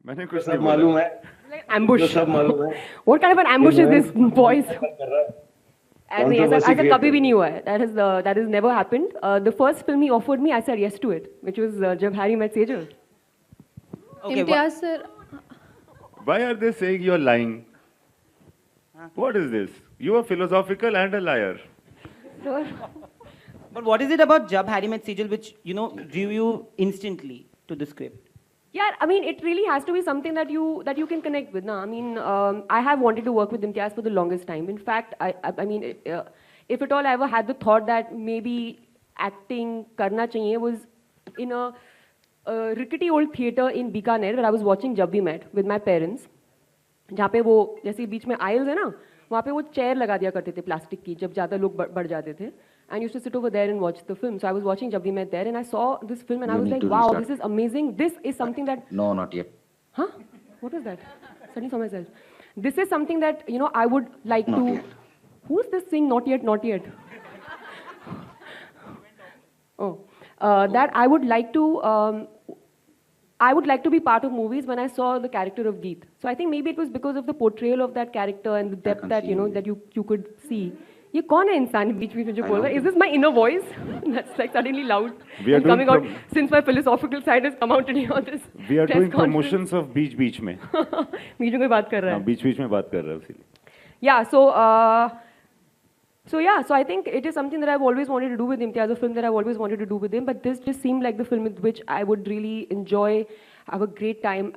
मैंने जो कुछ नहीं सब बोला। मालूम है, Like ambush. जो सब मालूम है What kind of an ambush कि is this, मैं boys? कर रहा है, नहीं, ऐसा controversy ऐसा create कभी भी कर नहीं हुआ है. That has never happened. The first film he offered me, I said yes to it, which was Jab Harry Met Sejal. Okay, Imtiaz sir, Why are they saying you're lying? What is this? You are philosophical and a liar. So, but what is it about Jab Harry Met Sejal which, you know, drew you instantly to the script? yeah, I mean, it really has to be something that you can connect with. Na? I mean, I have wanted to work with Imtiaz for the longest time. In fact, I mean, if at all I ever had the thought that maybe acting karna chahiye was in a rickety old theater in Bikaner where I was watching Jab We Met with my parents. जहाँ पे वो जैसे बीच में आइल्स है ना, वहाँ पे वो चेयर लगा दिया करते थे प्लास्टिक की जब ज़्यादा लोग बढ़ जाते थे. And used to sit over there and watch the film. So I was watching Jab We Met there, and I saw this film, and I You was need like, to wow, restart. this is amazing. This is something that, No, not yet. huh? What was that? Suddenly saw myself. This is something that I would like Not to. yet. Who's this saying not yet, not yet? Oh, that I would like to. I would like to be part of movies when I saw the character of Geet. So I think maybe it was because of the portrayal of that character and the depth can that see. that you could see. ये कौन है इंसान बीच बीच में जो I बोल रहा है? know. Is this my inner voice? That's like suddenly loud We are and doing coming out since my philosophical side has come out today on this. We are press doing conference. promotions of बीच बीच में. बीच में कोई बात कर रहा हाँ, है. बीच बीच में बात कर रहा है इसीलिए. Yeah, so I think it is something that I've always wanted to do with Imtiaz, a film that I've always wanted to do with him, but this just seemed like the film with which I would really enjoy, have a great time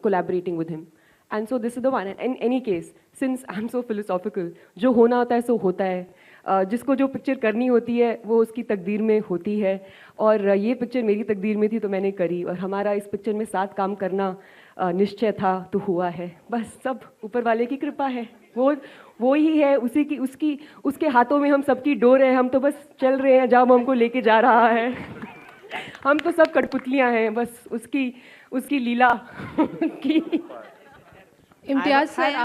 collaborating with him. And so this is the one. And in any case, since I'm so philosophical, जो होना होता है सो होता है. जिसको जो picture करनी होती है वो उसकी तकदीर में होती है, और ये पिक्चर मेरी तकदीर में थी तो मैंने करी, और हमारा इस पिक्चर में साथ काम करना निश्चय था तो हुआ है. बस सब ऊपर वाले की कृपा है. वो ही है, उसके हाथों में हम सबकी डोर है. हम तो बस चल रहे हैं जहाँ वो हमको लेके जा रहा है. हम तो सब कठपुतलियाँ हैं, बस उसकी लीला की. इम्तियाज सर, Hi,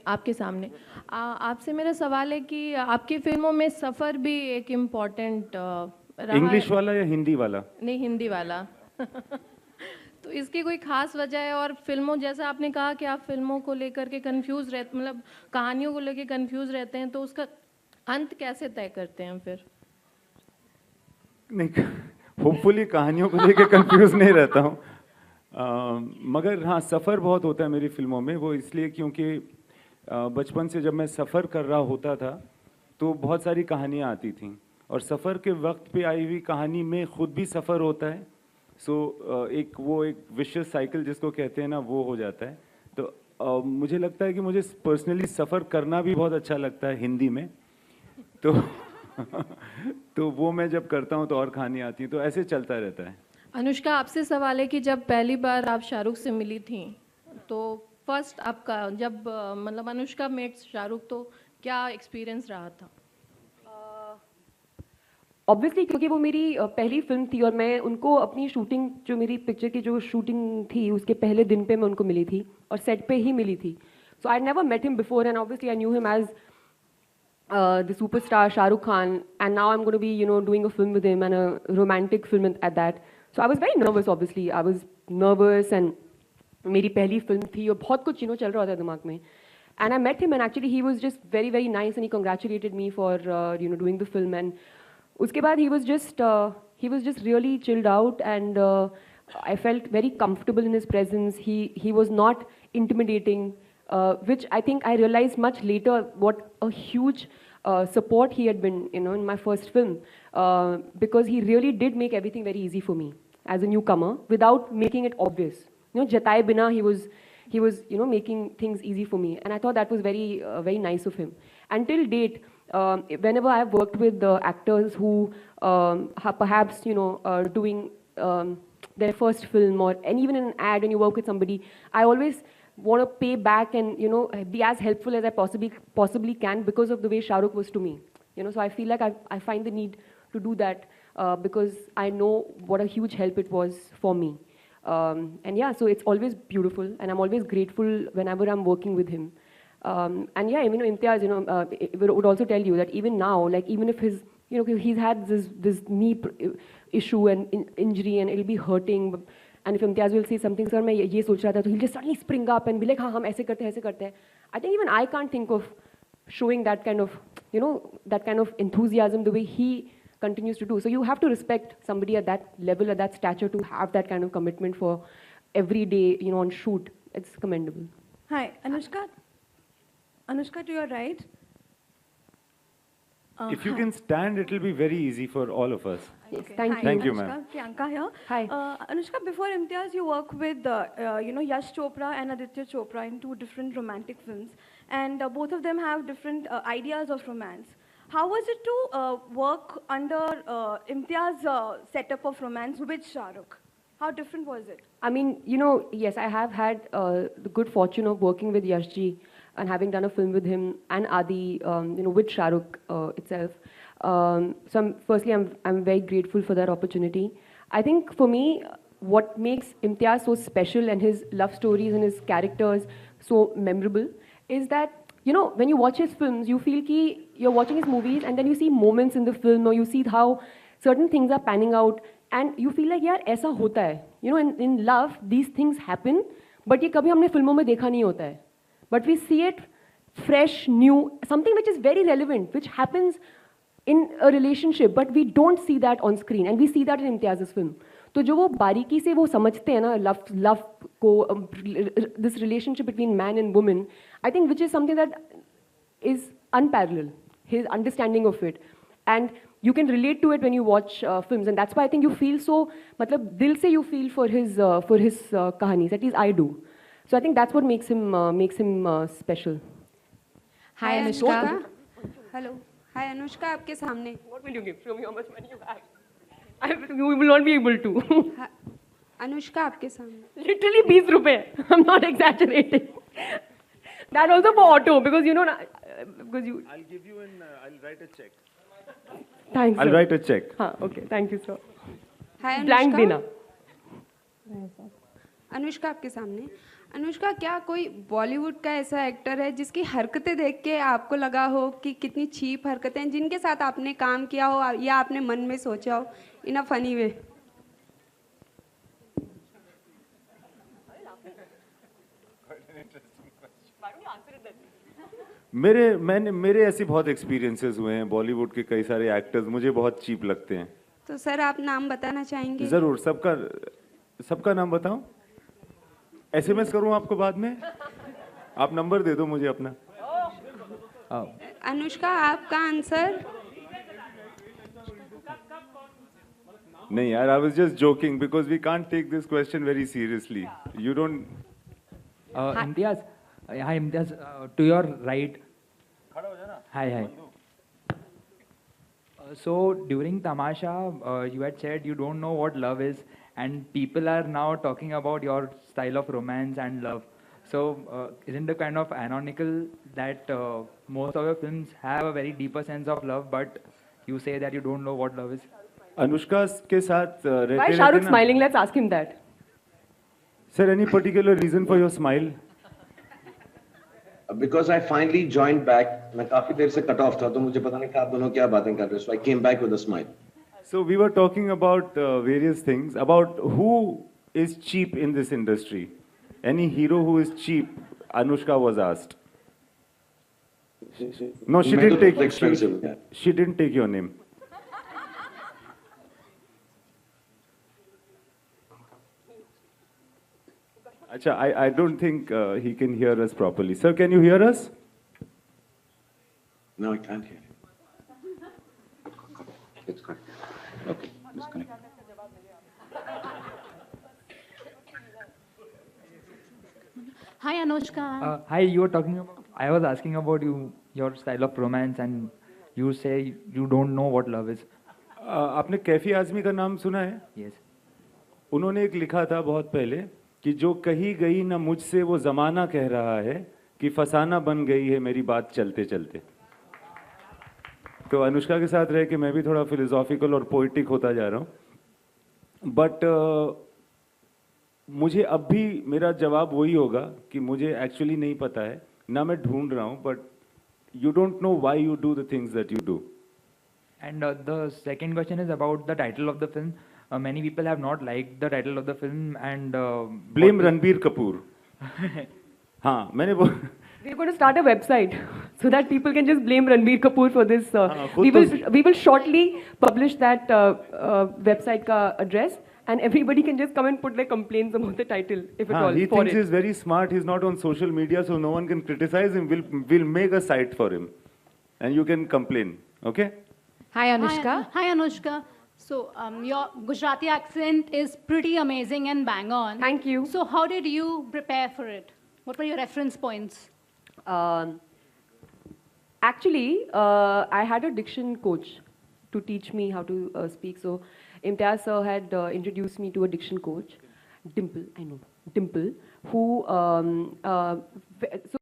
आपके सामने आपसे मेरा सवाल है कि आपकी फिल्मों में सफ़र भी एक इम्पॉर्टेंट रहा इंग्लिश है. वाला या हिंदी वाला? नहीं, हिंदी वाला. तो इसकी कोई खास वजह है? और फिल्मों, जैसा आपने कहा कि आप फिल्मों को लेकर के कंफ्यूज रहते, मतलब कहानियों को लेकर कंफ्यूज रहते हैं, तो उसका अंत कैसे तय करते हैं फिर? नहीं, होपफुली कहानियों को लेके कंफ्यूज नहीं रहता हूँ. मगर हाँ, सफ़र बहुत होता है मेरी फिल्मों में. वो इसलिए क्योंकि बचपन से जब मैं सफ़र कर रहा होता था तो बहुत सारी कहानियाँ आती थीं, और सफ़र के वक्त पे आई हुई कहानी में ख़ुद भी सफ़र होता है. सो एक विशियस साइकिल जिसको कहते हैं ना, वो हो जाता है. तो मुझे लगता है कि मुझे पर्सनली सफ़र करना भी बहुत अच्छा लगता है हिंदी में. तो तो वो मैं जब करता हूँ तो और कहानी आती हैं, तो ऐसे चलता रहता है. अनुष्का, आपसे सवाल है कि जब पहली बार आप शाहरुख से मिली थी, तो फर्स्ट आपका जब मतलब अनुष्का मेट शाहरुख, तो क्या एक्सपीरियंस रहा था? ऑब्वियसली क्योंकि वो मेरी पहली फिल्म थी, और मैं उनको अपनी शूटिंग, जो मेरी पिक्चर की जो शूटिंग थी उसके पहले दिन पे मैं उनको मिली थी, और सेट पे ही मिली थी. So I never met him before, and obviously I knew him as the superstar Shah Rukh Khan, and now I'm going to be doing a film with him, and a romantic film at that. So I was very nervous. Obviously I was nervous, and मेरी पहली film थी और बहुत कुछ चल रहा था दिमाग में. And I met him, and actually he was just very very nice, and he congratulated me for doing the film. And उसके बाद he was just really chilled out, and I felt very comfortable in his presence. He was not intimidating. Which I think I realized much later what a huge support he had been, in my first film, because he really did make everything very easy for me as a newcomer without making it obvious. Jataye bina he was making things easy for me, and I thought that was very very nice of him. Until date, whenever I have worked with actors who perhaps doing their first film, and even in an ad when you work with somebody, I always want to pay back and be as helpful as I possibly can because of the way Shah Rukh was to me. So I feel like I find the need to do that because I know what a huge help it was for me. And yeah, so it's always beautiful, and I'm always grateful whenever I'm working with him. And yeah, Imtiaz, would also tell you that even now, like even if his, he's had this knee issue and injury, and it'll be hurting. and if Imtiaz will say something, sir, मैं ये सोच रहा था, तो he'll just suddenly spring up and be like, हाँ हम ऐसे करते हैं, ऐसे करते हैं. I think even I can't think of showing that kind of, you know, that kind of enthusiasm the way he continues to do. So you have to respect somebody at that level, at that stature, to have that kind of commitment for every day, you know, on shoot. It's commendable. Hi, Anushka. Anushka, to your right. If you can stand, it will be very easy for all of us. Yes, Okay. thank Hi, you. Thank you, Anushka. ma'am. Priyanka here. Hi. Anushka, before Imtiaz, you work with, you know, Yash Chopra and Aditya Chopra in two different romantic films, and both of them have different ideas of romance. How was it to work under Imtiaz's setup of romance with Shah Rukh? How different was it? I mean, you know, yes, I have had the good fortune of working with Yash ji and having done a film with him and Adi, you know, with Shah Rukh itself. So I'm very grateful for that opportunity. I think for me, what makes Imtiaz so special and his love stories and his characters so memorable is that, you know, when you watch his films, you feel ki you're watching his movies and then you see moments in the film, or you see how certain things are panning out, and you feel like, यार ऐसा होता है. You know, in love, these things happen, but ये कभी हमने फिल्मों में देखा नहीं होता है. But we see it fresh, new, something which is very relevant, which happens in a relationship, but we don't see that on screen, and we see that in Imtiaz's film. तो जो वो बारीकी से वो समझते हैं ना love को, this relationship between man and woman, I think which is something that is unparalleled, his understanding of it. And you can relate to it when you watch films, and that's why I think you feel so, मतलब दिल से you feel for his कहानीज, at least I do. So I think that's what makes him special. Hi Anushka. Hello. Hi Anushka, आपके सामने. What will you give? Show me how much money you have. You will not be able to. Hi- Anushka आपके सामने. Literally 20 रुपए. I'm not exaggerating. That also for auto, because you know, because you. I'll give you I'll write a check. Thanks. I'll sir. write a check. हाँ, okay. Thank you, sir. Hi Blank Anushka. देना. अनुष्का आपके सामने. अनुष्का, क्या कोई बॉलीवुड का ऐसा actor है जिसकी हरकतें देख के आपको लगा हो कि कितनी चीप हरकतें हैं, जिनके साथ आपने काम किया हो या आपने मन में सोचा हो इन अ फनी वे? मेरे ऐसे बहुत एक्सपीरियंसेस हुए हैं. बॉलीवुड के कई सारे एक्टर्स मुझे बहुत चीप लगते हैं. तो सर आप नाम बताना चाहेंगे? जरूर. सबका नाम बताऊं? एसएमएस करूं आपको बाद में? आप नंबर दे दो मुझे अपना. अनुष्का, आपका आंसर? नहीं यार, I was just joking because we can't take this question very seriously. You don't. Imtiaz, hi Imtiaz, to your right. Hi. So during Tamasha, you had said you don't know what love is, and people are now talking about your style of romance and love. So isn't it kind of ironical that most of your films have a very deeper sense of love, but you say that you don't know what love is? Anushka के साथ रहते Why is Shah Rukh ना. smiling? Let's ask him that. Sir, any particular reason for your smile? Because I finally joined back. मैं काफी देर से cut off था, तो मुझे पता नहीं कि आप दोनों क्या बातें कर रहे हो. So I came back with a smile. So we were talking about various things, about who is cheap in this industry. Any hero who is cheap, Anushka was asked. No, she मैं didn't तो take. बहुत expensive हूँ यार. She didn't take your name. Acha, I don't think he can hear us properly. Sir, can you hear us? No, I can't hear you. It's correct. Okay, disconnect. Hi Anushka. Hi, you were talking about. I was asking about your style of romance, and you say you don't know what love is. आपने कैफी आजमी का नाम सुना है? Yes. उन्होंने एक लिखा था बहुत पहले कि जो कही गई ना मुझसे वो जमाना कह रहा है कि फसाना बन गई है मेरी बात चलते चलते. तो अनुष्का के साथ रह के मैं भी थोड़ा फिलोसॉफिकल और पोइटिक होता जा रहा हूँ. बट मुझे अब भी मेरा जवाब वही होगा कि मुझे एक्चुअली नहीं पता है, ना मैं ढूंढ रहा हूँ. But you don't know why you do the things that you do. And the second question is about the title of the film. many people have not liked the title of the film and Blame Ranbir Kapoor. हाँ मैंने वो We're going to start a website so that people can just blame Ranbir Kapoor for this. खुद We will shortly publish that website ka address, and everybody can just come and put their complaints about the title, if at all. he for thinks it. he's very smart. He's not on social media, so no one can criticize him. We'll make a site for him, and you can complain. Okay? Hi, Anushka. Hi, Anushka. So, your Gujarati accent is pretty amazing and bang on. Thank you. So, how did you prepare for it? What were your reference points? Actually, I had a diction coach to teach me how to speak. So, Imtiaz sir had introduced me to a diction coach, Dimple, I know, Dimple, who, so